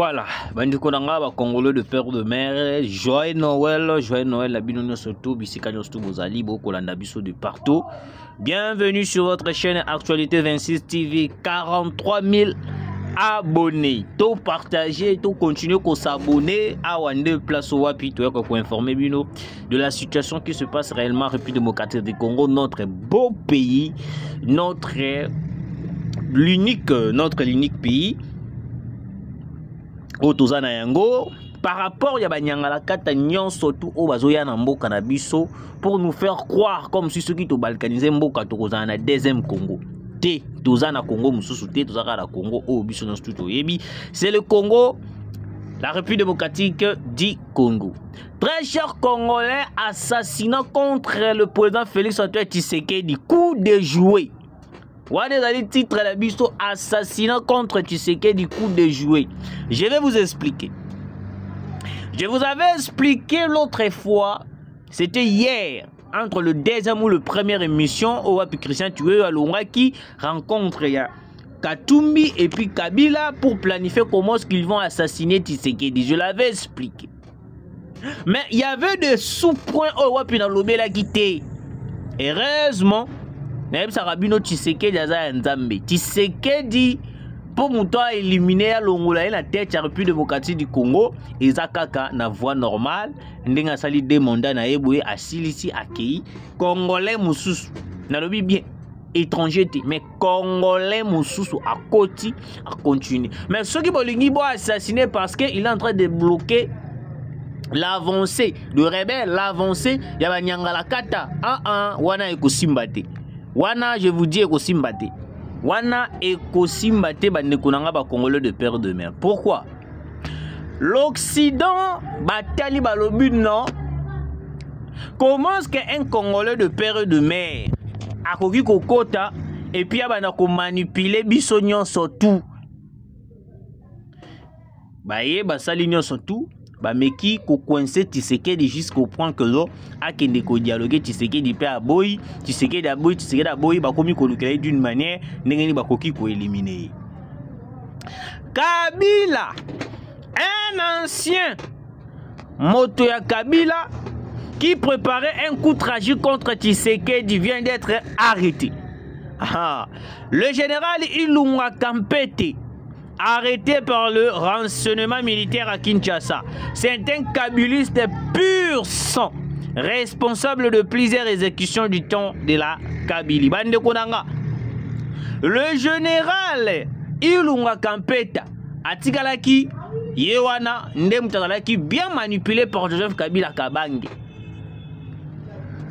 Voilà, bandiko nanga ba Congolais de père de mère, joyeux Noël, la binono surtout, bisika surtout bozali, bokolanda biso de partout. Bienvenue sur votre chaîne Actualité 26 TV, 43 000 abonnés. Tout partager, tout continuer qu'on s'abonner à Wande Place au Wapi, pour informer bino de la situation qui se passe réellement en République démocratique du Congo, notre beau pays, notre l'unique pays. Otozana yango par rapport ya banyangala kata nyonso tout o bazoya na mboka na biso pour nous faire croire comme si ceux qui to balkaniser mboka tokozana na deuxième Congo te tozana Congo mususu te tozaka na Congo o biso na studio yebi c'est le Congo, la République démocratique du Congo. Très chers Congolais, assassinat contre le président Félix Antoine Tshisekedi, coup de jouet. Wane zali titre la biso assassinat contre Tshisekedi, coup de jouet. Je vais vous expliquer. Je vous avais expliqué l'autre fois, c'était hier, entre le deuxième ou le première émission, au Wapi Christian Tué Alonga qui rencontre Katumbi et puis Kabila pour planifier comment est-ce qu'ils vont assassiner Tshisekedi. Je l'avais expliqué. Mais il y avait des sous-points au Wapi Nalobela qui étaient. Heureusement, Tshisekedi pour mouton éliminer l'ongola la tête à République démocratique du Congo et zakaka na voie normale ndenga sali demanda na eboué à silisi akei Congolais mususu na lobi bien étranger mais Congolais mususu à côté à continuer mais ceux qui bolingi bo assassiner parce que il est en train de bloquer l'avancée de rebelle, l'avancée ya banyangala kata wana ekosimbate. Wana, je vous dis, ekosimbate. Wana ekosimbate bandekonanga ba Congolais de père de mère. Pourquoi? L'Occident batali balobi non. Comment est-ce qu'un Congolais de père de mère a koki kokota et puis abana ko manipuler biso nyonso tout. Baye basali nyonso tout. Bameki ko coincer Tshisekedi jusqu'au point que l'on a kende ko dialoguer Tshisekedi pe aboyi Tshisekedi aboyi bakomi ko lukela d'une manière ndengeni bakoki ko éliminer Kabila, un ancien moto ya Kabila qui préparait un coup tragique contre Tshisekedi vient d'être arrêté. Le général Ilunga Kampete, arrêté par le renseignement militaire à Kinshasa. C'est un kabyliste pur sang, responsable de plusieurs exécutions du temps de la Kabylie. Bande Konanga. Le général Ilunga Kampeta Atikalaki Yewana Ndemutakalaki bien manipulé par Joseph Kabila Kabange.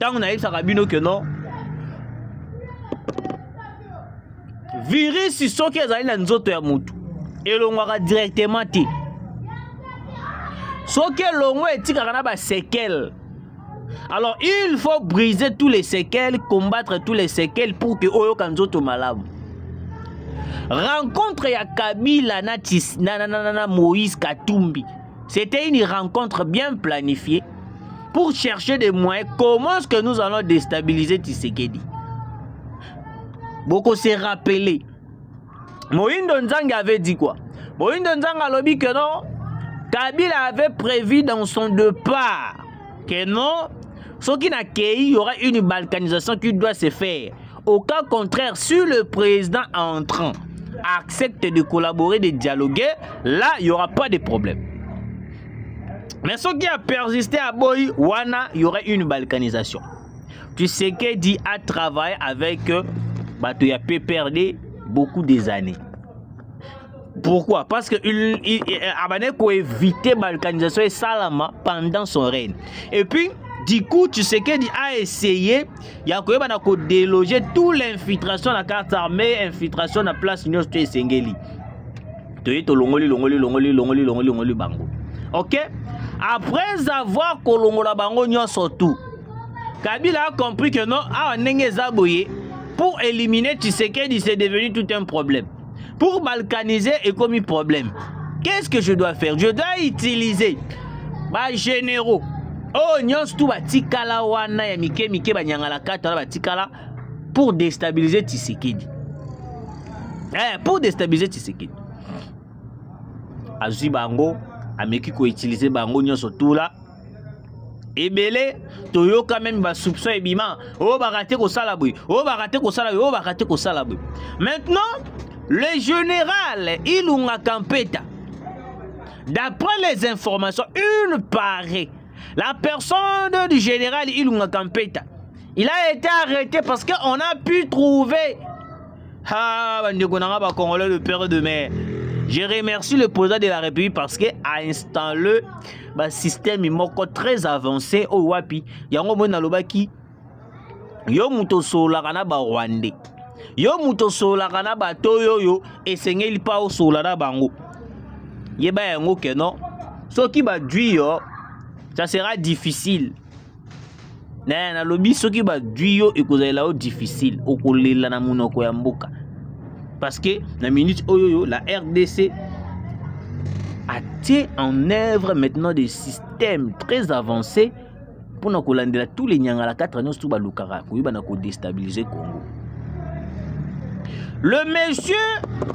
Tant on a eu ça rabino que non. Virus sur ce qui est allé dans notre monde. Et l'on va directement ti. Ce que l'on est tirana ba séquelles. Alors il faut briser tous les séquelles, combattre tous les séquelles pour que oyo kanzoto malamu. Rencontre ya Kabila na Moïse Katumbi. C'était une rencontre bien planifiée pour chercher des moyens. Comment est-ce que nous allons déstabiliser Tshisekedi? Beaucoup s'est rappelé. Moïndo Nzangue avait dit quoi? Moïndo Nzangue a lobby que non, Kabila avait prévu dans son départ que non, ce qui n'a qu'il y aura une balkanisation qui doit se faire. Au cas contraire, si le président entrant accepte de collaborer, de dialoguer, là, il n'y aura pas de problème. Mais ce qui a persisté à Boy, Wana, il y aurait une balkanisation. Tu sais qu'il dit à travailler avec Batoya peut perdre beaucoup des années. Pourquoi? Parce que il a évité la balkanisation et Salama pendant son règne. Et puis, du coup, tu sais qu'il a essayé, il a déloger toute l'infiltration de la carte armée, infiltration de la place Union Sté Sengeli. Longoli, bango. Ok? Après avoir kolongola bango nyon surtout, Kabila a compris que non, pour éliminer Tshisekedi, c'est devenu tout un problème. Pour balkaniser et comme un problème. Qu'est-ce que je dois faire? Je dois utiliser les généraux. Oh, nyons tout batikala wana ya mike banyangala kata batikala pour déstabiliser Tshisekedi. Pour déstabiliser Tshisekedi. azui bango ameki ko utiliser bango nyonso tout là ebele toyo quand même ba soupçon ebima o ba raté ko sala boy o ba raté ko sala o ba raté ko sala boy. Maintenant le général Ilunga Kampeta, d'après les informations, il paraît la personne du général Ilunga Kampeta, il a été arrêté parce qu'on a pu trouver Congolais le père de mer. Je remercie le président de la République parce qu'il a installé un système très avancé au Wapi. Yango mona lobaki yo muto sola kana ba Rwandais. Yo muto sola kana ba toyo esengeli pa o sola na bango. Yeba yango ke non. Soki ba duyo ça sera difficile. Na lobi soki ba duyo ekozela o difficile okolela na munoko ya mboka. Parce que la minute oyoyo, la RDC a mis en œuvre maintenant des systèmes très avancés pour nous coller tous les nyangala 4 ans sous balukara pour déstabiliser Congo. Le monsieur,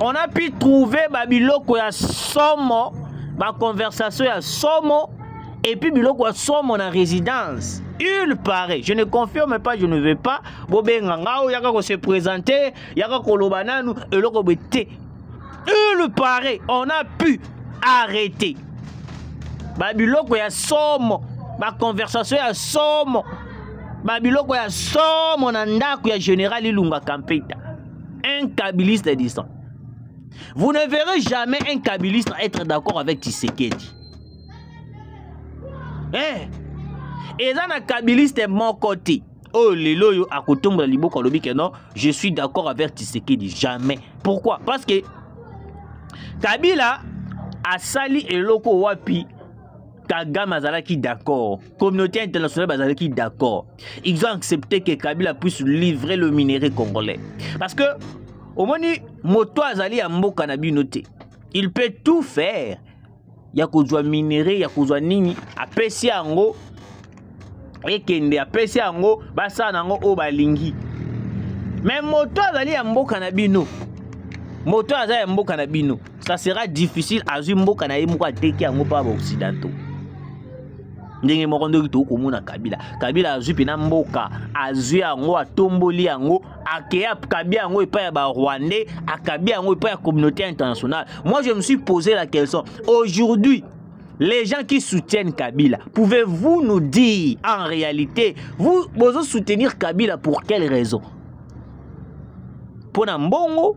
on a pu trouver Babiloko ya somo, ma conversation ya somo et puis biloko ya somo en résidence. Il paraît, je ne confirme pas, je ne veux pas. Bobé ngangao yaka ko se présenter, yaka ko lobananu et loko bete. Il paraît, on a pu arrêter. Babiloko ya somo, ma conversation ya somo. Babiloko ya somo na ndako ya général Ilunga Kampeta. Un kabiliste disant. Vous ne verrez jamais un kabiliste être d'accord avec Tshisekedi. Eh? Et dans la kabiliste de mon côté, oh lelo yo akotomba liboko lobi que non, je suis d'accord avec Tshisekedi jamais. Pourquoi? Parce que Kabila a sali eloko wapi Kagame azalaki d'accord, communauté internationale bazalaki d'accord. Ils ont accepté que Kabila puisse livrer le minerai congolais. Parce que au moni moto azali ya mboka na binote. Il peut tout faire. Ya kozwa minerai, ya kozwa nini, apesi yango ekende apesi yango basa nango o balingi. Mais moto azali ya mboka na bino. Moto azali ya mboka na bino. Ça sera difficile azui mboka na ye moko ateki yango pa ba occidentaux. Ndenge moko ndoki to komona Kabila. Kabila azui pena mboka, azui yango atomboli yango, akeya Kabila yango epa ya ba Rwandais, akabi yango epa ya communauté internationale. Moi je me suis posé la question. Aujourd'hui, les gens qui soutiennent Kabila, pouvez-vous nous dire en réalité, vous soutenir Kabila pour quelle raison? Pour Nambongo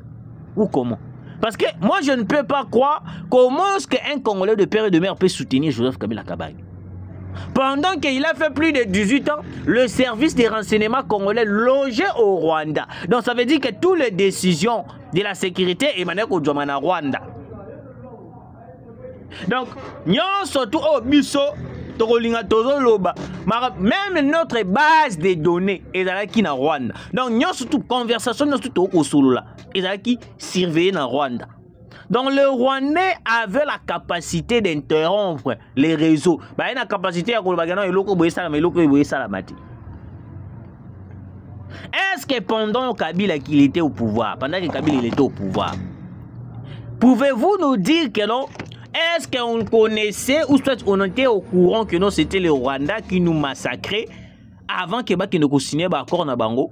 ou comment? Parce que moi je ne peux pas croire comment est-ce qu'un Congolais de père et de mère peut soutenir Joseph Kabila Kabange. Pendant qu'il a fait plus de 18 ans, le service des renseignements congolais logé au Rwanda. Donc ça veut dire que toutes les décisions de la sécurité émanaient au Rwanda. Donc, surtout au biso, même notre base de données est dans le Rwanda. Donc, surtout conversation, surtout au Solola, est qui surveillent dans Rwanda. Donc, le Rwandais avait la capacité d'interrompre les réseaux. Il a la capacité à est-ce que pendant Kabila qu'il était au pouvoir, pendant que Kabila il était au pouvoir, pouvez-vous nous dire que non? Est-ce qu'on connaissait ou soit on était au courant que non, c'était le Rwanda qui nous massacrait avant que nous signions l'accord na bango?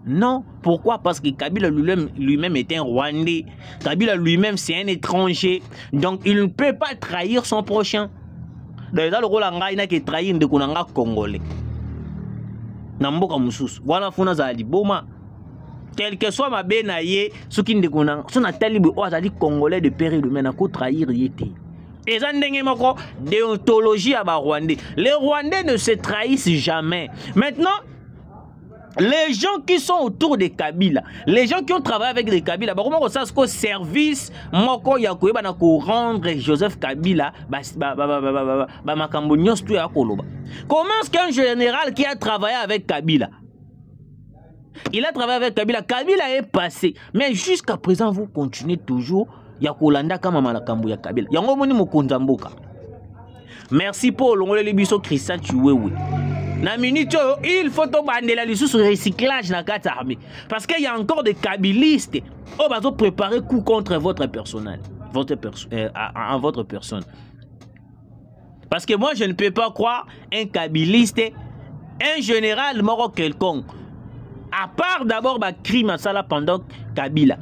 Non. Pourquoi? Parce que Kabila lui-même est un Rwandais. Kabila lui-même c'est un étranger. Donc il ne peut pas trahir son prochain. Dans le rôle il n'a que trahir de Konanga Congolais. Namboka mususu. Voilà funa zali boma. Quel que soit ma benaye, ce qui ne connaît pas, son atelier azali Congolais de père et de mère ko trahir yete. Et ça ndenge moko déontologie à ba Rwandais. Les Rwandais ne se trahissent jamais. Maintenant, les gens qui sont autour de Kabila, les gens qui ont travaillé avec les Kabila, comment ça se passe service moko ya ko na ko rendre Joseph Kabila makambo nyonso ya koloba. Comment est-ce qu'un général qui a travaillé avec Kabila, il a travaillé avec Kabila, Kabila est passé, mais jusqu'à présent vous continuez toujours ya kolanda kama malakambo ya Kabila. Yango moni mokonza mboka. Merci pour l'ongole biso Christian Chiwewe. Na minute il faut bandela lisusu recyclage na kata armée parce qu'il y a encore des kabilistes au bazo préparer coup contre votre personnel. en votre personne. Parce que moi, je ne peux pas croire un kabiliste, un général mort quelconque. À part d'abord le crime à ça pendant Kabila.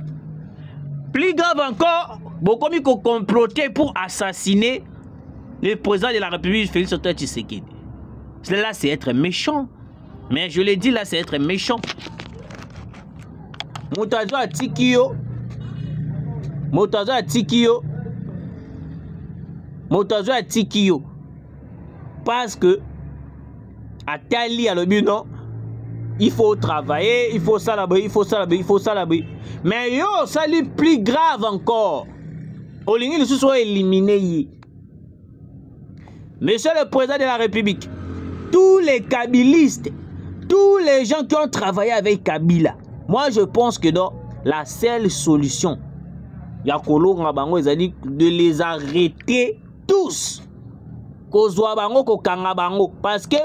Plus grave encore, beaucoup mis comploté pour assassiner le président de la République, Félix Antoine Tshisekedi. Cela, c'est être méchant. Mais je l'ai dit là, c'est être méchant. Moutazo a Tikio. Moutazo a Tikio. Moutazo a Tikio. Parce que, à Tali, à l'objet, non, il faut travailler, il faut salabrer, il faut salabrer, il faut salabrer. Mais yo, ça lui plus grave encore. Olingi, ils se sont éliminés. Monsieur le président de la République, tous les kabilistes, tous les gens qui ont travaillé avec Kabila, moi je pense que dans la seule solution, il y a de les arrêter tous. Parce que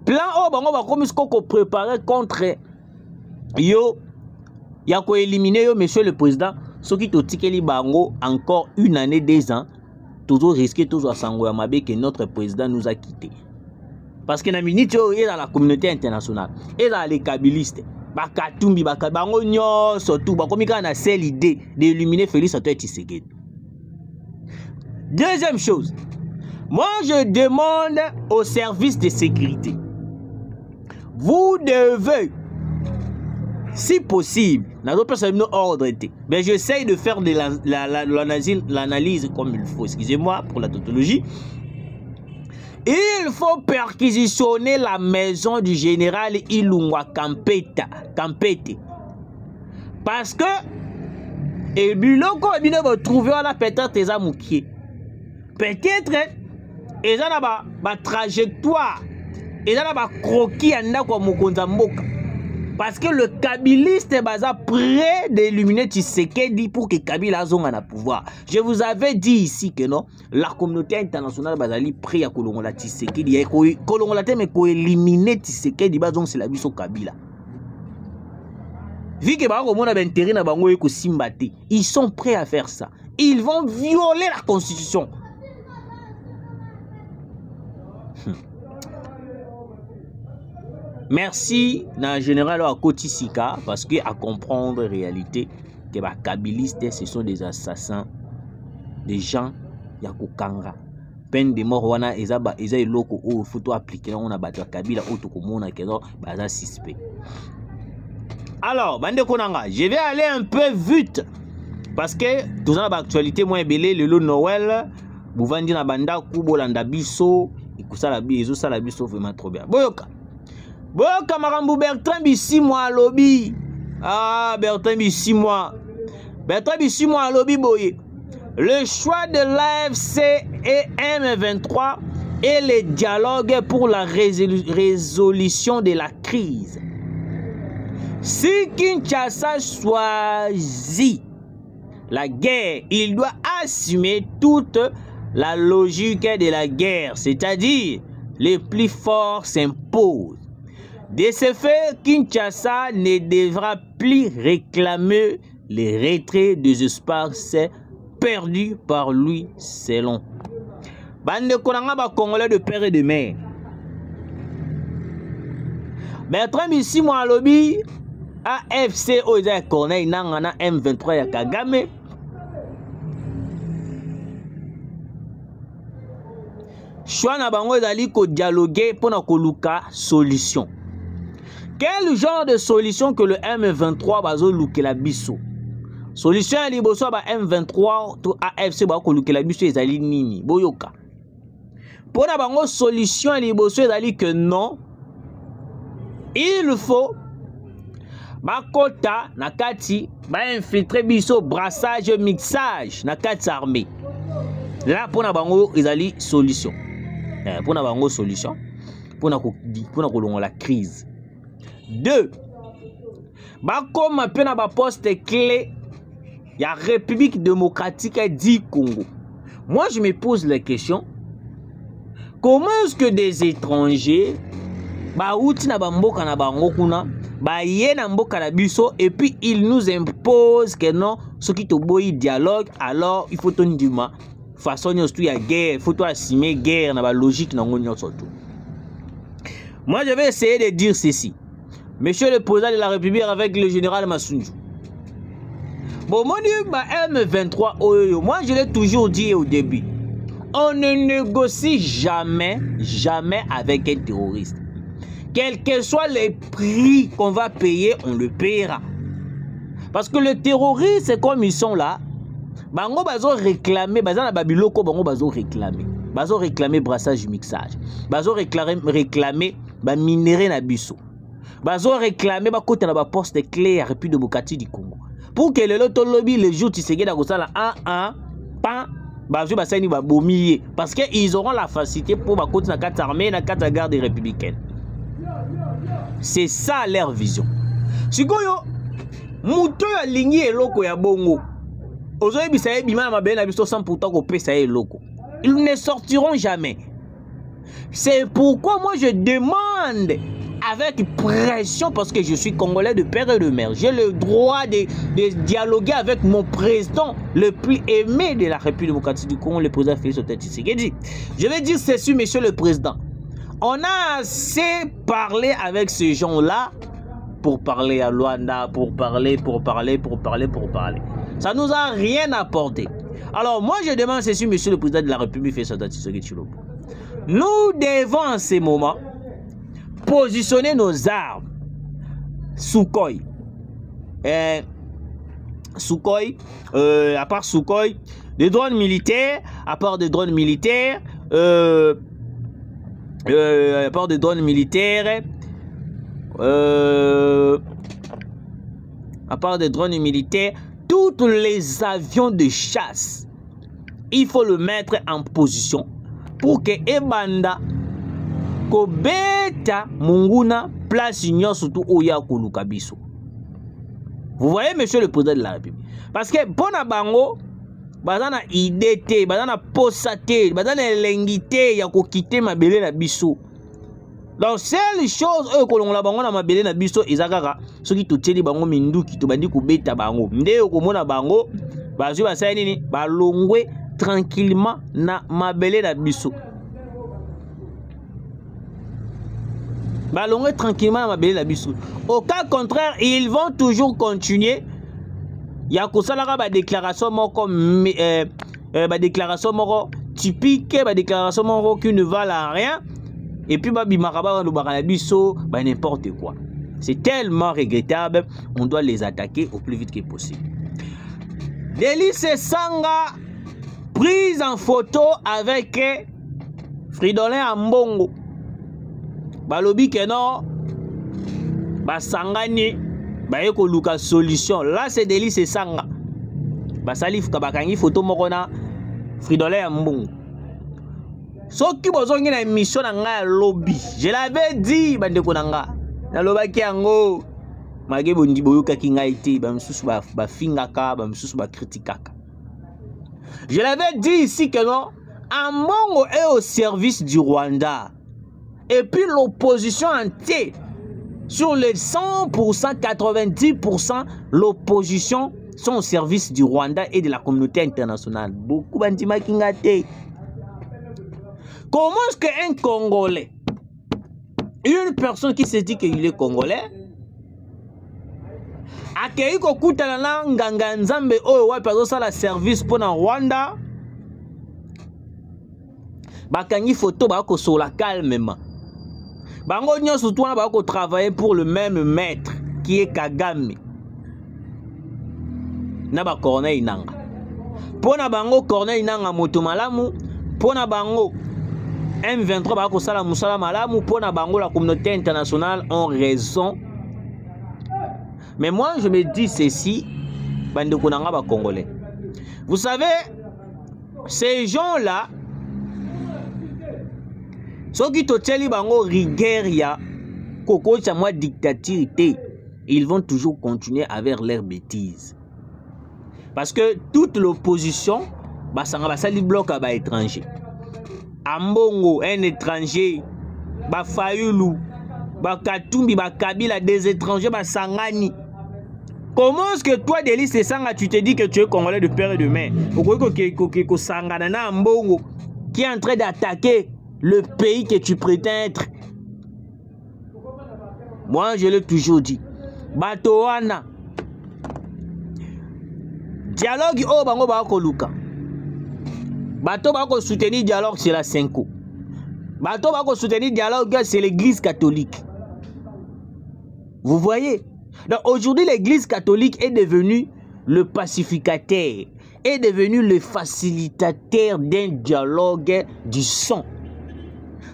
plan O bango ba komis ko préparer contre yo ya ko éliminer yo monsieur le président ce qui to tikeli bango encore une année 2 ans toujours risquer toujours sango ya mabe que notre président nous a quitté parce que na minute yo est dans la communauté internationale et dans les kabilistes bakatumbi bakabango nyo surtout ba komika na seule idée d'éliminer Félix Antoine Tshisekedi. Deuxième chose, moi je demande aux services de sécurité, vous devez, si possible, mais j'essaye de faire l'analyse comme il faut, excusez-moi pour la tautologie. Il faut perquisitionner la maison du général Ilunga Kampete. Parce que, et biloko va trouver la peut-être tes amoukiers. Peut-être, ils ont ma trajectoire. Et là, croquis parce que le kabiliste est prêt d'éliminer Tshisekedi pour que Kabila ait un pouvoir. Je vous avais dit ici que non, la communauté internationale est prête à Kolongola Tshisekedi. Kolongola mais pour éliminer Tshisekedi, c'est la biso Kabila. Vu que ils sont prêts à faire ça. Ils vont violer la constitution. Merci na général à Kotisika parce que à comprendre la réalité que les kabilistes ce sont des assassins, des gens yakokanga. Peine de mort wana eza eloko o faut appliquer on a battu Kabila auto komona kezo baza suspect. Alors bande konanga, je vais aller un peu vite parce que tout ça actualité moins belé le Noël, bouvandi na banda kubolanda biso, ikusala biso sala biso vraiment trop bien. Boyoka Marambu Bertrand Bisimwa lobby. Ah, Bertrand Bisimwa. Bertrand Bisimwa lobby boye. Le choix de l'AFC et M23 et les dialogues pour la résolution de la crise. Si Kinshasa choisit la guerre, il doit assumer toute la logique de la guerre, c'est-à-dire les plus forts s'imposent. De ce fait, Kinshasa ne devra plus réclamer les retraits des espaces perdus par lui selon. Bande konanga ba Congolais de père et de mère. Bertrand Bisimwa lobby AFC Oza Corneille Nangana M23 ya Kagame. Choix na bango ezali ko dialoguer pour na koluka solution. Quel genre de solution que le M23 bazo luke la biso? Solution ya liboso ba M23 to AFC ba ko luke la biso ezali nini? Boyoka. Pour na bango solution ya liboso ezali que non. Il faut bakota na kati ba infiltrer biso brassage mixage na kati armée. Là pour na bango ezali solution. Pour na bango solution pour na kolongola la crise. 2. Bakoma pe na ba poste clé ya République démocratique du Congo. Moi je me pose la question, comment est-ce que des étrangers ba outi na ba mboka na bango kuna baye na mboka na biso et puis il nous impose que non ce qui te boy dialogue alors il faut ton dima façon il y a guerre il faut toi assumer guerre na ba logique na ngonyo surtout. Moi je vais essayer de dire ceci. Monsieur le président de la République avec le général Massounjou. Bon moi M23 moi je l'ai toujours dit au début. On ne négocie jamais avec un terroriste. Quel que soit le prix qu'on va payer, on le paiera. Parce que le terroriste, c'est comme ils sont là. Bango bazo réclamer, bazana babiloko bango bazo réclamer. Bazo réclamer brassage mixage. Bazo réclamer ba minerai na biso. Bazo réclamer ba côté na ba poste clé à République démocratique du Congo. Pour que le loto lobby le jour tu sais dans ça là pas bazo basani ba bomier parce que ils auront la facilité pour ba côté na carte armée na carte garde républicaine. C'est ça leur vision. Sikoyo muto ya lingi eloko ya bongo. Ozoye bisaye bima ma bena biso sans pourtant ko pesa eloko. Ils ne sortiront jamais. C'est pourquoi moi je demande avec pression parce que je suis congolais de père et de mère. J'ai le droit de dialoguer avec mon président le plus aimé de la République démocratique du Congo, le président Félix Tshisekedi. Je vais dire ceci, monsieur le président. On a assez parlé avec ces gens-là pour parler à Luanda, pour parler. Ça nous a rien apporté. Alors moi je demande ceci, monsieur le président de la République, Félix Tshisekedi. Nous devons en ce moment positionner nos armes. Sukhoi. À part Sukhoi, des drones militaires, à part des drones militaires, tous les avions de chasse, il faut le mettre en position pour que Ebanda Kobeta Munguna place union surtout Oya Kolukabiso. Vous voyez, monsieur le président de la République? Parce que pour Bango, bazana idée, bazana posate, bazana lengité, ya ko quitter ma belé na biso. Donc seule chose eux ko longola bango na ma belé na biso ezakaka soki to teli bango minduki to bandi ko beta bango. Nde ko mona bango bazui basaya nini balongwe tranquillement na ma belé na biso. Balongwe tranquillement na ma belé na biso. Au cas contraire, ils vont toujours continuer. Il y a une déclaration typique, une déclaration qui ne valent à rien. Et puis, n'importe quoi. C'est tellement regrettable, on doit les attaquer au plus vite que possible. Délice Sanga, prise en photo avec Fridolin Ambongo. Balobi Keno, Basangani. Bayeko luka solution. Là c'est Délice Sanga. Basalif kabakangi photo mokona Fridolin Mbongo. Soki bozongi na émission na nga lobby. Je l'avais dit bande konanga. Na lobaki yango mage bondi boyoka kinga ite ba msusu ba fingaka ba msusu ba critikaka. Je l'avais dit ici que non, Ambongo est au service du Rwanda. Et puis l'opposition entière. Sur les 100%, 90%, l'opposition sont au service du Rwanda et de la communauté internationale. Beaucoup bandima kingate. Comment est-ce qu'un Congolais, une personne qui se dit qu'il est Congolais, accueilli kokuta na nganga nzambe oyo wa perso sala service pour na Rwanda, bakangi photo ba ko sola calmement. Bango nyonso twana ba ko travailler pour le même maître qui est Kagame. Na ba Corneille Nanga. Pona bango Corneille Nanga moto malamu, pona bango M23 ba ko sala musala malamu, pona bango la communauté internationale ont raison. Mais moi je me dis ceci, bande konanga ba Congolais. Vous savez, ces gens-là, ceux qui toteli bango rigueur koko chamwa dictature, ils vont toujours continuer avec leurs bêtises. Parce que toute l'opposition, basanga basali bloc à ba étranger. Ambongo, un étranger, ba Fayulu, Bakatumbi, Bakabila, des étrangers, Basangani. Comment est-ce que toi, Délice Sanga, tu te dis que tu es Congolais de père et de mère? Qui est en train d'attaquer le pays que tu prétends être. Moi, je l'ai toujours dit. Batoana. Dialogue, oh, bango bako luka. Bato bako soutenir dialogue, c'est la 5 ans. Bato bako soutenir dialogue, c'est l'église catholique. Vous voyez? Donc aujourd'hui, l'église catholique est devenue le pacificateur, est devenu le facilitateur d'un dialogue du sang.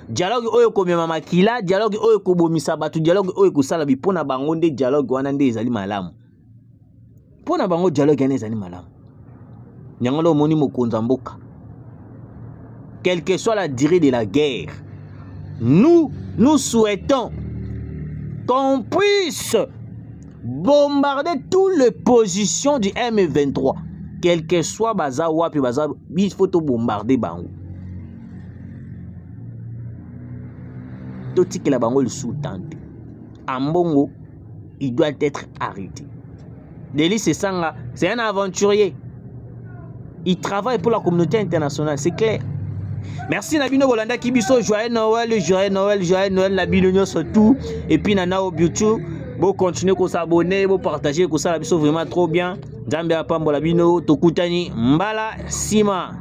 Dialogue oyo komema makila, dialogue oyo kobomisa batu, dialogue oyo kosala bi pona bango nde dialogue wana nde ezali malamu. Pona bango dialogue wana ezali malamu. Nyangolo moni mokonza mboka. Quelle que soit la durée de la guerre, nous souhaitons qu'on puisse bombarder toutes les positions du M23. Quel que soit baza wapi baza, il faut tout bombarder bango. Tout ce que la bango le sous-tente. Ambongo, il doit être arrêté. Délice Sanga, c'est un aventurier. Il travaille pour la communauté internationale, c'est clair. Merci Nabino Bolanda Kibiso, joyeux Noël, joyeux Noël, joyeux Noël, Nabino surtout. Et puis Nana au YouTube, vous continuez à s'abonner, vous partagez, vous ça vraiment trop bien. Zambia Pambo Labino, Tokutani, Mbala, Sima.